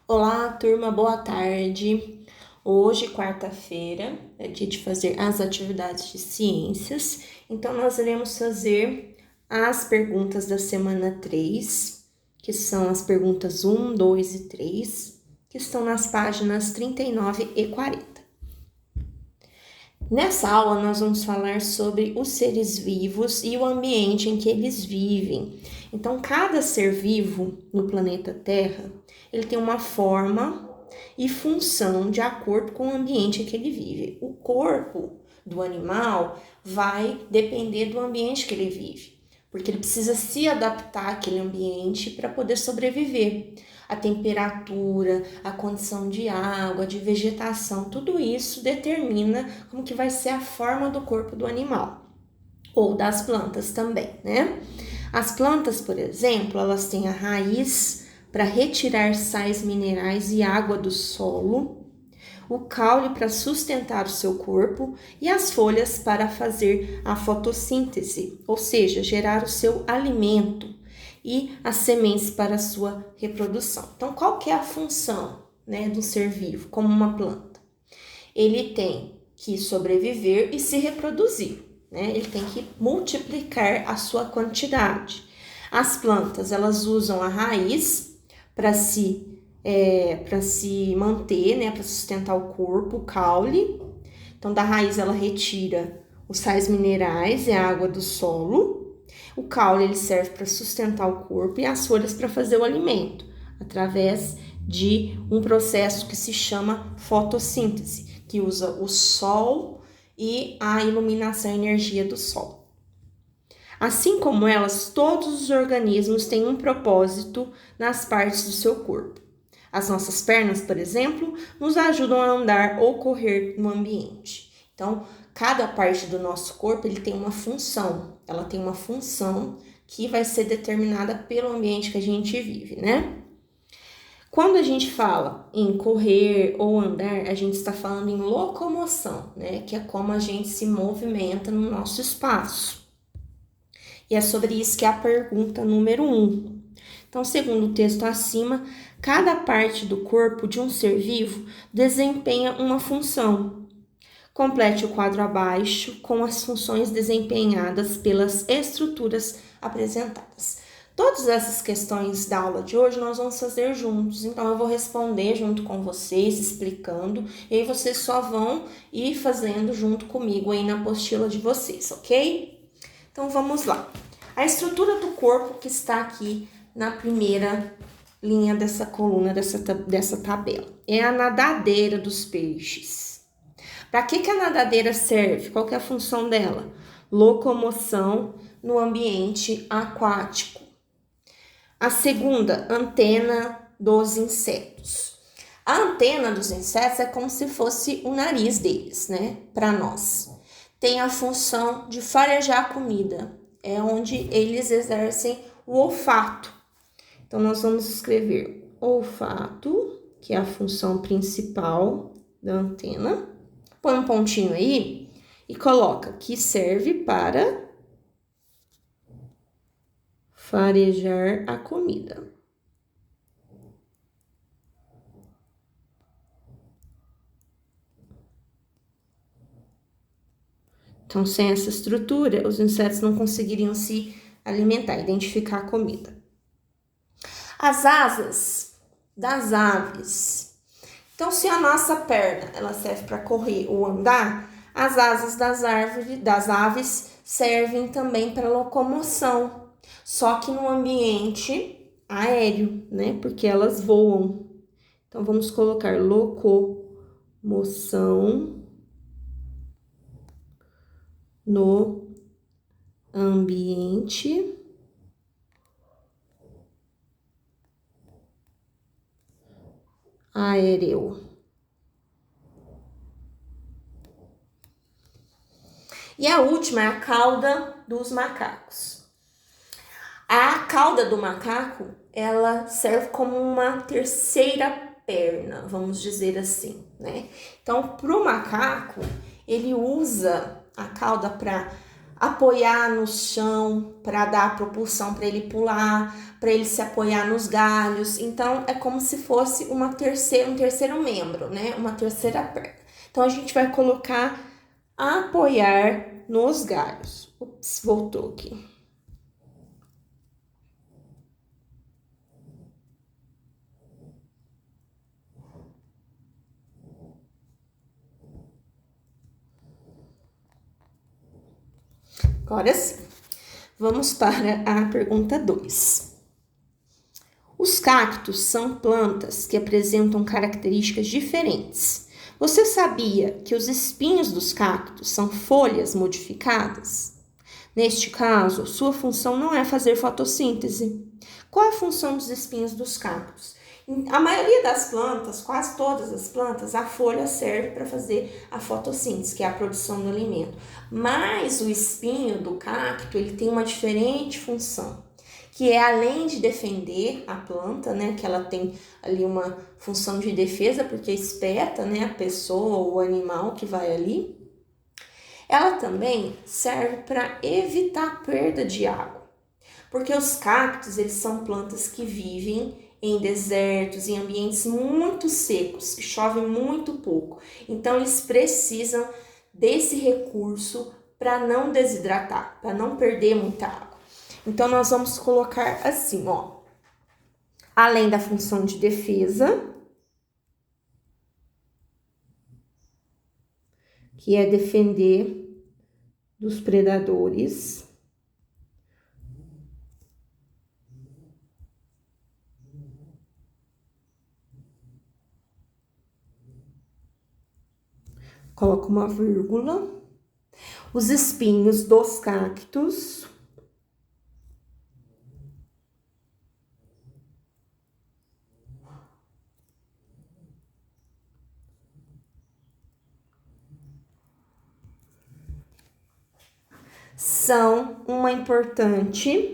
Olá, turma, boa tarde. Hoje, quarta-feira, é dia de fazer as atividades de ciências. Então, nós iremos fazer as perguntas da semana 3, que são as perguntas 1, 2 e 3, que estão nas páginas 39 e 40. Nessa aula, nós vamos falar sobre os seres vivos e o ambiente em que eles vivem. Então, cada ser vivo no planeta Terra, ele tem uma forma e função de acordo com o ambiente em que ele vive. O corpo do animal vai depender do ambiente que ele vive, porque ele precisa se adaptar àquele ambiente para poder sobreviver. A temperatura, a condição de água, de vegetação, tudo isso determina como que vai ser a forma do corpo do animal, ou das plantas também, né? As plantas, por exemplo, elas têm a raiz para retirar sais minerais e água do solo, o caule para sustentar o seu corpo e as folhas para fazer a fotossíntese, ou seja, gerar o seu alimento, e as sementes para a sua reprodução. Então, qual que é a função, né, do ser vivo, como uma planta? Ele tem que sobreviver e se reproduzir, né? Ele tem que multiplicar a sua quantidade. As plantas, elas usam a raiz para se manter, né, para sustentar o corpo, o caule. Então, da raiz ela retira os sais minerais e a água do solo. O caule ele serve para sustentar o corpo e as folhas para fazer o alimento, através de um processo que se chama fotossíntese, que usa o sol e a iluminação e energia do sol. Assim como elas, todos os organismos têm um propósito nas partes do seu corpo. As nossas pernas, por exemplo, nos ajudam a andar ou correr no ambiente. Então, cada parte do nosso corpo ele tem uma função. Ela tem uma função que vai ser determinada pelo ambiente que a gente vive, né? Quando a gente fala em correr ou andar, a gente está falando em locomoção, né? Que é como a gente se movimenta no nosso espaço. E é sobre isso que é a pergunta número 1. Então, segundo o texto acima, cada parte do corpo de um ser vivo desempenha uma função. Complete o quadro abaixo com as funções desempenhadas pelas estruturas apresentadas. Todas essas questões da aula de hoje nós vamos fazer juntos, então eu vou responder junto com vocês, explicando, e aí vocês só vão ir fazendo junto comigo aí na apostila de vocês, ok? Então vamos lá. A estrutura do corpo que está aqui na primeira linha dessa coluna, dessa tabela, é a nadadeira dos peixes. Para que a nadadeira serve? Qual que é a função dela? Locomoção no ambiente aquático. A segunda, antena dos insetos. A antena dos insetos é como se fosse o nariz deles, né? Para nós. Tem a função de farejar a comida. É onde eles exercem o olfato. Então, nós vamos escrever olfato, que é a função principal da antena. Põe um pontinho aí e coloca que serve para farejar a comida. Então, sem essa estrutura, os insetos não conseguiriam se alimentar, identificar a comida. As asas das aves. Então, se a nossa perna ela serve para correr ou andar, as asas das aves servem também para locomoção, só que no ambiente aéreo, né? Porque elas voam. Então, vamos colocar locomoção no ambiente aéreo. E a última é a cauda dos macacos. A cauda do macaco, ela serve como uma terceira perna, vamos dizer assim, né? Então, para o macaco, ele usa a cauda para apoiar no chão para dar propulsão para ele pular, para ele se apoiar nos galhos. Então, é como se fosse um terceiro membro, né? Uma terceira perna. Então, a gente vai colocar apoiar nos galhos. Ups, voltou aqui. Agora sim. Vamos para a pergunta 2. Os cactos são plantas que apresentam características diferentes. Você sabia que os espinhos dos cactos são folhas modificadas? Neste caso, sua função não é fazer fotossíntese. Qual é a função dos espinhos dos cactos? A maioria das plantas, quase todas as plantas, a folha serve para fazer a fotossíntese, que é a produção do alimento. Mas o espinho do cacto, ele tem uma diferente função, que é além de defender a planta, né, que ela tem ali uma função de defesa, porque espeta, né, a pessoa ou o animal que vai ali, ela também serve para evitar perda de água, porque os cactos, eles são plantas que vivem em desertos, em ambientes muito secos, que chove muito pouco. Então, eles precisam desse recurso para não desidratar, para não perder muita água. Então, nós vamos colocar assim, ó. Além da função de defesa, que é defender dos predadores. Coloco uma vírgula. Os espinhos dos cactos são uma importante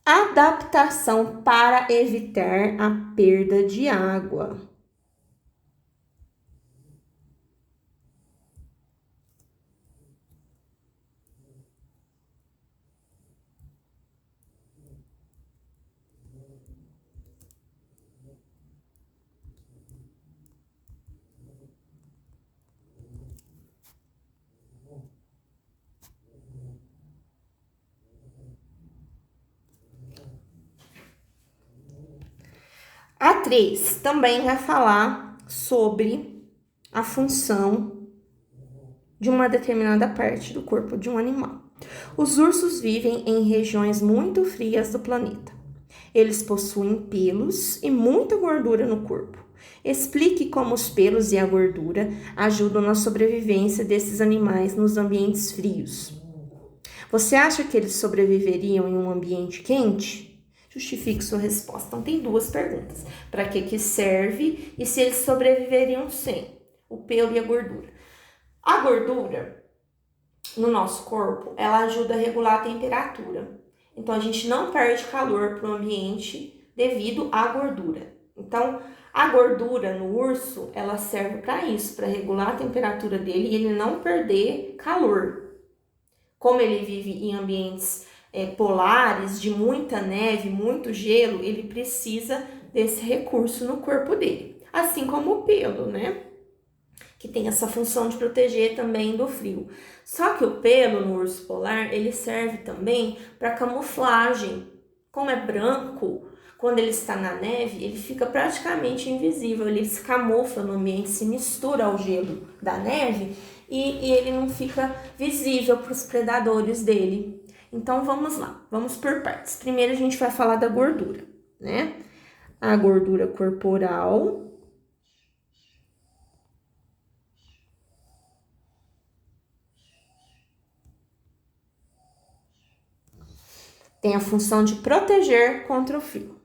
adaptação para evitar a perda de água. A 3 também vai falar sobre a função de uma determinada parte do corpo de um animal. Os ursos vivem em regiões muito frias do planeta. Eles possuem pelos e muita gordura no corpo. Explique como os pelos e a gordura ajudam na sobrevivência desses animais nos ambientes frios. Você acha que eles sobreviveriam em um ambiente quente? Justifique sua resposta. Então, tem duas perguntas. Para que serve e se eles sobreviveriam sem o pelo e a gordura. A gordura no nosso corpo, ela ajuda a regular a temperatura. Então, a gente não perde calor para o ambiente devido à gordura. Então, a gordura no urso, ela serve para isso, para regular a temperatura dele e ele não perder calor. Como ele vive em ambientes polares, de muita neve, muito gelo, ele precisa desse recurso no corpo dele. Assim como o pelo, né? Que tem essa função de proteger também do frio. Só que o pelo no urso polar, ele serve também para camuflagem. Como é branco, quando ele está na neve, ele fica praticamente invisível, ele se camufla no ambiente, se mistura ao gelo da neve e ele não fica visível para os predadores dele. Então, vamos lá, vamos por partes. Primeiro, a gente vai falar da gordura, né? A gordura corporal. Tem a função de proteger contra o frio.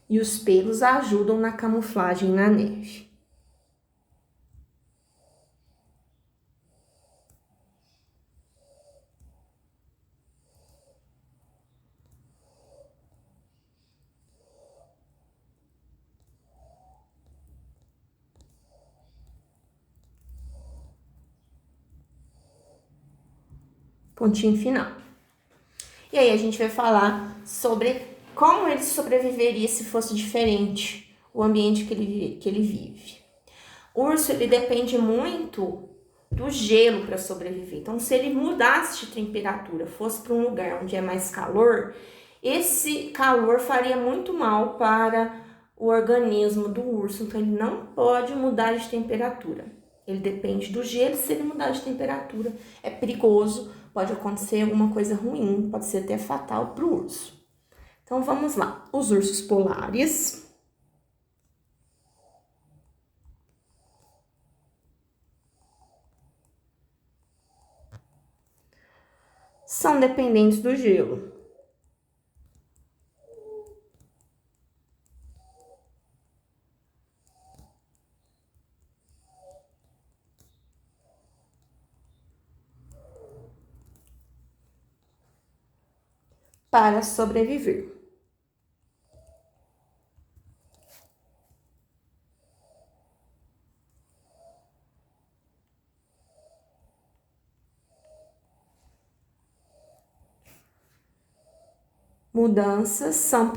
e os pelos ajudam na camuflagem na neve. Pontinho final. E aí a gente vai falar sobre como ele sobreviveria se fosse diferente o ambiente que ele vive. O urso, ele depende muito do gelo para sobreviver. Então, se ele mudasse de temperatura, fosse para um lugar onde é mais calor, esse calor faria muito mal para o organismo do urso. Então, ele não pode mudar de temperatura. Ele depende do gelo. Se ele mudar de temperatura, é perigoso, pode acontecer alguma coisa ruim, pode ser até fatal para o urso. Então, vamos lá. Os ursos polares são dependentes do gelo. Para sobreviver. Mudanças são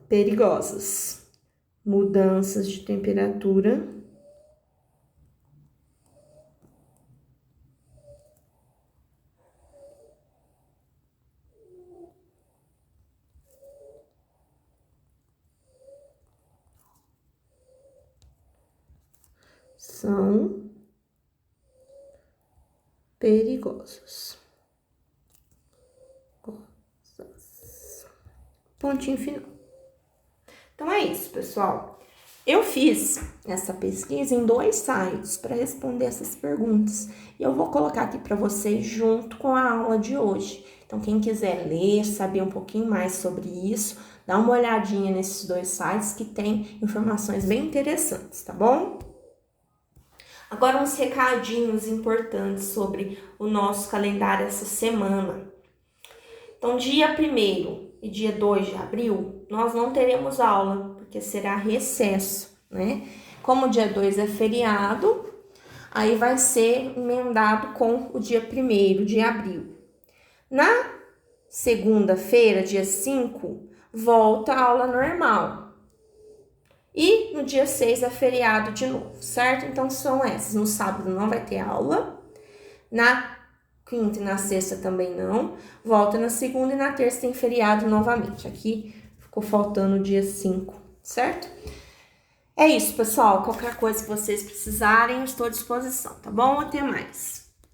perigosas. Mudanças de temperatura são perigosas. Pontinho final. Então é isso, pessoal. Eu fiz essa pesquisa em 2 sites para responder essas perguntas. E eu vou colocar aqui para vocês junto com a aula de hoje. Então, quem quiser ler, saber um pouquinho mais sobre isso, dá uma olhadinha nesses 2 sites que tem informações bem interessantes, tá bom? Agora, uns recadinhos importantes sobre o nosso calendário essa semana. Então, dia 1º e dia 2 de abril, nós não teremos aula, porque será recesso, né? Como o dia 2 é feriado, aí vai ser emendado com o dia 1º de abril. Na segunda-feira, dia 5, volta a aula normal. E no dia 6 é feriado de novo, certo? Então, são essas. No sábado não vai ter aula. Na quinta e na sexta também não. Volta na segunda e na terça tem feriado novamente. Aqui ficou faltando o dia 5, certo? É isso, pessoal. Qualquer coisa que vocês precisarem, eu estou à disposição, tá bom? Até mais.